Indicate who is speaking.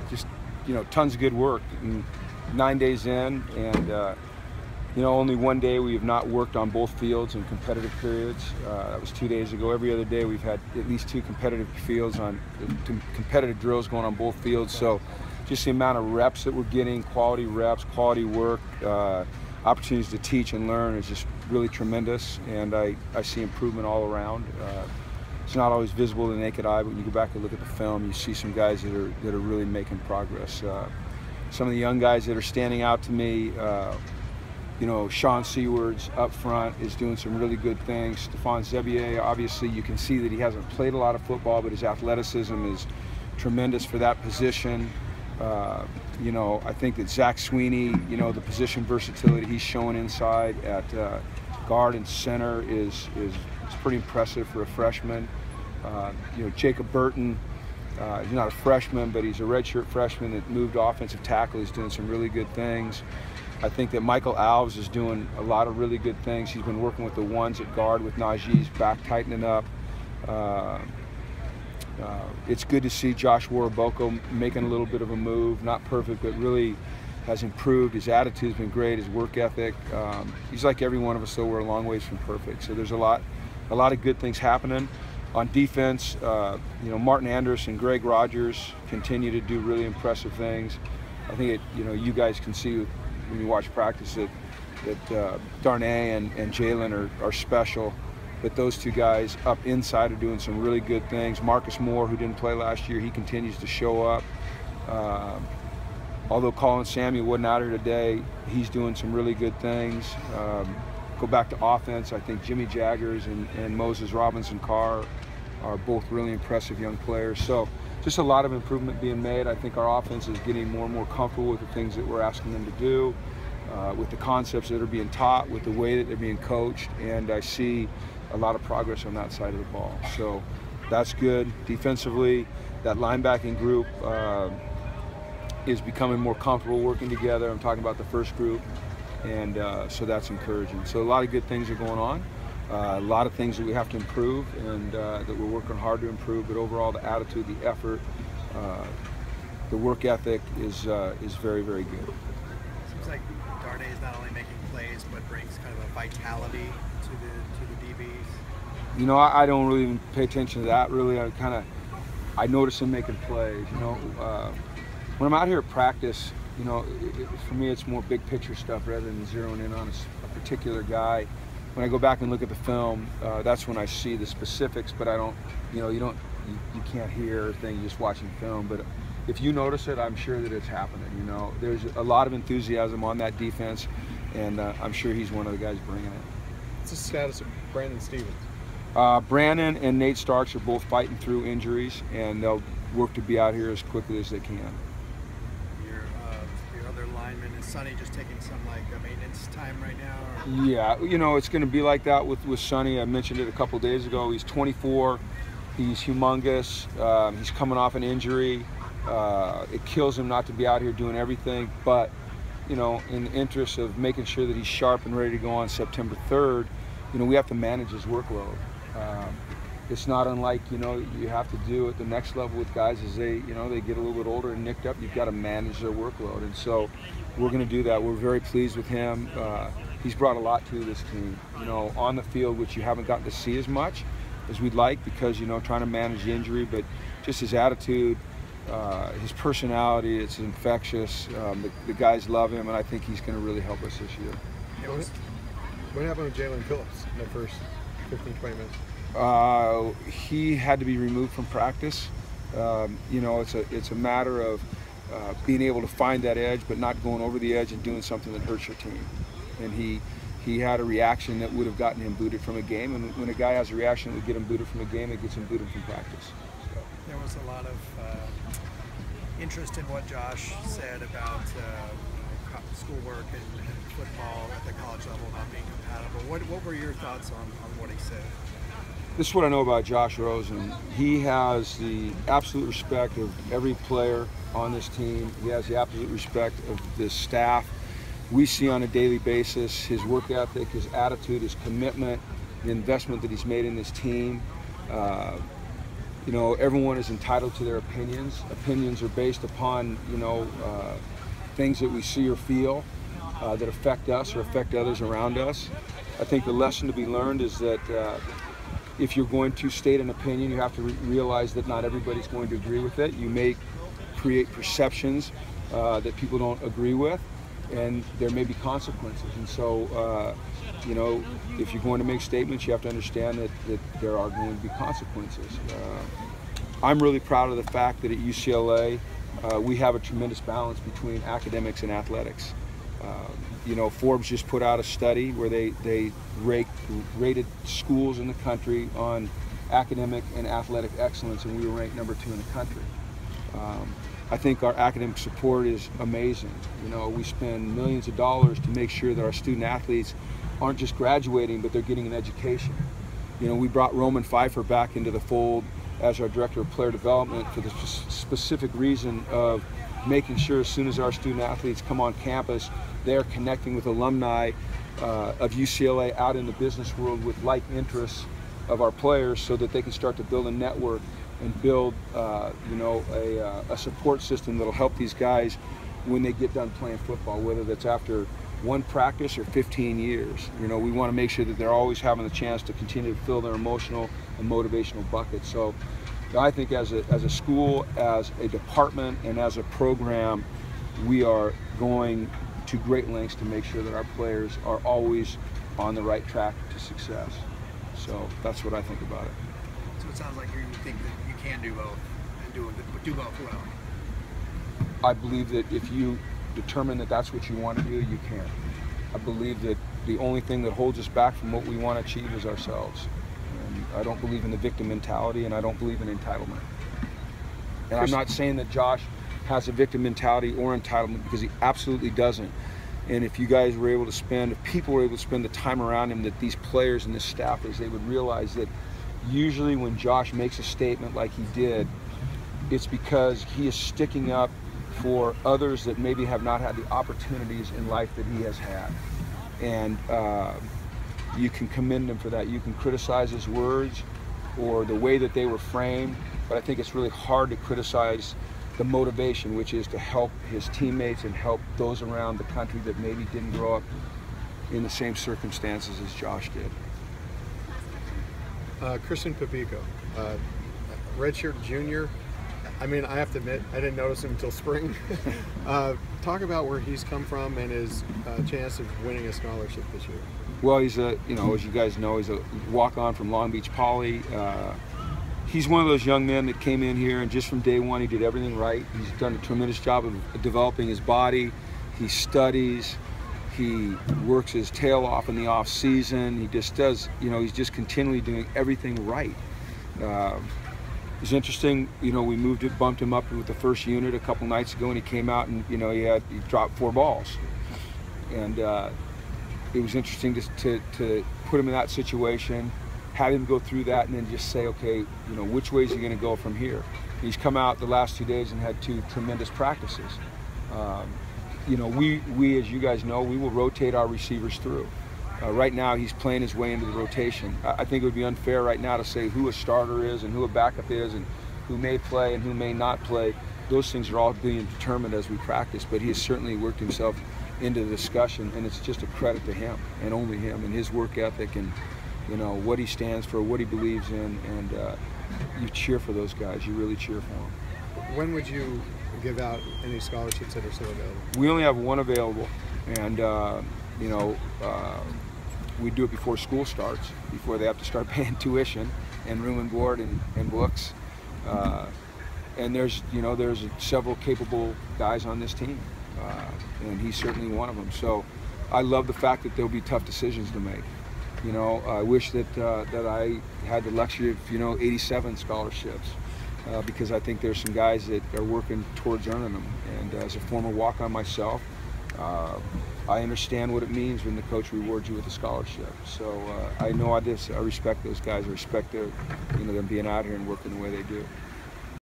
Speaker 1: just, tons of good work. And 9 days in, and only one day we have not worked on both fields in competitive periods. That was 2 days ago. Every other day we've had at least two competitive competitive drills going on both fields. So just the amount of reps that we're getting, quality reps, quality work, opportunities to teach and learn is just really tremendous. And I see improvement all around. It's not always visible to the naked eye, but when you go back and look at the film, you see some guys that are really making progress. Some of the young guys that are standing out to me, Sean Seawards up front is doing some really good things. Stephane Zebier, obviously you can see that he hasn't played a lot of football, but his athleticism is tremendous for that position. I think that Zach Sweeney, the position versatility he's showing inside at guard and center is pretty impressive for a freshman. Jacob Burton, he's not a freshman, but he's a redshirt freshman that moved offensive tackle. He's doing some really good things. I think that Michael Alves is doing a lot of really good things. He's been working with the ones at guard with Najee's back tightening up. It's good to see Josh Waraboko making a little bit of a move. Not perfect, but really has improved. His attitude's been great, his work ethic. He's like every one of us, though we're a long ways from perfect. So there's a lot of good things happening. On defense, Martin Andrus and Greg Rogers continue to do really impressive things. I think you guys can see when you watch practice that Darnay and Jalen are special. But those two guys up inside are doing some really good things. Marcus Moore, who didn't play last year, he continues to show up. Although Colin Samuel wasn't out here today, he's doing some really good things. Go back to offense, I think Jimmy Jaggers and Moses Robinson-Carr are both really impressive young players. So just a lot of improvement being made. I think our offense is getting more and more comfortable with the things that we're asking them to do, with the concepts that are being taught, with the way that they're being coached, and I see a lot of progress on that side of the ball. So that's good. Defensively, that linebacking group is becoming more comfortable working together. I'm talking about the first group, and so that's encouraging. So a lot of good things are going on. A lot of things that we have to improve and that we're working hard to improve, but overall the attitude, the effort, the work ethic is very, very good.
Speaker 2: Seems like Darnay is not only making plays, but brings kind of a vitality to the DBs.
Speaker 1: I don't really even pay attention to that, really. I notice him making plays. When I'm out here at practice, for me it's more big picture stuff rather than zeroing in on a particular guy. When I go back and look at the film, that's when I see the specifics, but I don't, you can't hear things just watching film. But if you notice it, I'm sure that it's happening. There's a lot of enthusiasm on that defense, and I'm sure he's one of the guys bringing it.
Speaker 3: What's the status of Brandon Stevens?
Speaker 1: Brandon and Nate Starks are both fighting through injuries, and they'll work to be out here as quickly as they can.
Speaker 2: Your other lineman, is Sonny just taking some maintenance time right now? Or?
Speaker 1: Yeah, it's going to be like that with Sonny. I mentioned it a couple days ago. He's 24. He's humongous. He's coming off an injury. It kills him not to be out here doing everything, but in the interest of making sure that he's sharp and ready to go on September 3rd, we have to manage his workload. It's not unlike, you have to do at the next level with guys as they get a little bit older and nicked up. You've got to manage their workload, and so we're going to do that. We're very pleased with him. He's brought a lot to this team, on the field, which you haven't gotten to see as much as we'd like because, trying to manage the injury, but just his attitude, his personality, it's infectious. The guys love him, and I think he's going to really help us this year.
Speaker 3: What happened with Jalen Phillips in the first 15-20 minutes?
Speaker 1: He had to be removed from practice. It's a matter of being able to find that edge, but not going over the edge and doing something that hurts your team. And he had a reaction that would have gotten him booted from a game. And when a guy has a reaction that would get him booted from a game, it gets him booted from practice. So.
Speaker 2: There was a lot of interest in what Josh said about schoolwork and football at the college level not being compatible. What were your thoughts on what he said?
Speaker 1: This is what I know about Josh Rosen. He has the absolute respect of every player on this team. He has the absolute respect of the staff. We see on a daily basis his work ethic, his attitude, his commitment, the investment that he's made in this team. you know, everyone is entitled to their opinions. Opinions are based upon, you know, things that we see or feel that affect us or affect others around us. I think the lesson to be learned is that if you're going to state an opinion, you have to realize that not everybody's going to agree with it. You may create perceptions that people don't agree with, and there may be consequences. And so, you know, if you're going to make statements, you have to understand that there are going to be consequences. I'm really proud of the fact that at UCLA, we have a tremendous balance between academics and athletics. You know, Forbes just put out a study where they rated schools in the country on academic and athletic excellence, and we were ranked #2 in the country. I think our academic support is amazing. You know, we spend millions of dollars to make sure that our student athletes aren't just graduating, but they're getting an education. You know, we brought Roman Pfeiffer back into the fold as our Director of Player Development for the specific reason of making sure as soon as our student athletes come on campus, they're connecting with alumni of UCLA out in the business world with like interests of our players, so that they can start to build a network and build you know, a support system that'll help these guys when they get done playing football, whether that's after one practice or 15 years. You know, we want to make sure that they're always having the chance to continue to fill their emotional and motivational buckets. So I think as a school, as a department, and as a program, we are going to great lengths to make sure that our players are always on the right track to success. So that's what I think about it.
Speaker 2: So it sounds like you think that you can do both and do both well.
Speaker 1: I believe that if you determine that that's what you want to do, you can. I believe that the only thing that holds us back from what we want to achieve is ourselves. And I don't believe in the victim mentality, and I don't believe in entitlement. And I'm not saying that Josh has a victim mentality or entitlement, because he absolutely doesn't. And if you guys were able to spend, if people were able to spend the time around him that these players and this staff is, they would realize that usually when Josh makes a statement like he did, it's because he is sticking up for others that maybe have not had the opportunities in life that he has had. And you can commend him for that. You can criticize his words or the way that they were framed, but I think it's really hard to criticize the motivation, which is to help his teammates and help those around the country that maybe didn't grow up in the same circumstances as Josh did.
Speaker 3: Christian Papico, redshirt junior. I mean, I have to admit, I didn't notice him until spring. Talk about where he's come from and his chance of winning a scholarship this year.
Speaker 1: Well, he's a, you know, as you guys know, he's a walk-on from Long Beach Poly. He's one of those young men that came in here and just from day one he did everything right. He's done a tremendous job of developing his body. He studies. He works his tail off in the off season. He just does, you know, he's just continually doing everything right. It's interesting, you know, we bumped him up with the first unit a couple nights ago, and he came out and, you know, he dropped 4 balls. And it was interesting to put him in that situation, have him go through that, and then just say, okay, you know, which way is he going to go from here? He's come out the last 2 days and had 2 tremendous practices. You know, we, as you guys know, we will rotate our receivers through. Right now, he's playing his way into the rotation. I think it would be unfair right now to say who a starter is and who a backup is and who may play and who may not play. Those things are all being determined as we practice, but he has certainly worked himself into the discussion, and it's just a credit to him and only him and his work ethic and, you know, what he stands for, what he believes in, and you cheer for those guys. You really cheer for them.
Speaker 3: When would you give out any scholarships that are still available?
Speaker 1: We only have one available, and you know, we do it before school starts, before they have to start paying tuition and room and board and books. And there's, you know, there's several capable guys on this team, and he's certainly one of them. So I love the fact that there'll be tough decisions to make. You know, I wish that that I had the luxury of, you know, 87 scholarships, because I think there's some guys that are working towards earning them. And as a former walk-on myself, I understand what it means when the coach rewards you with a scholarship. So I know I respect those guys. I respect their, you know, them being out here and working the way they do.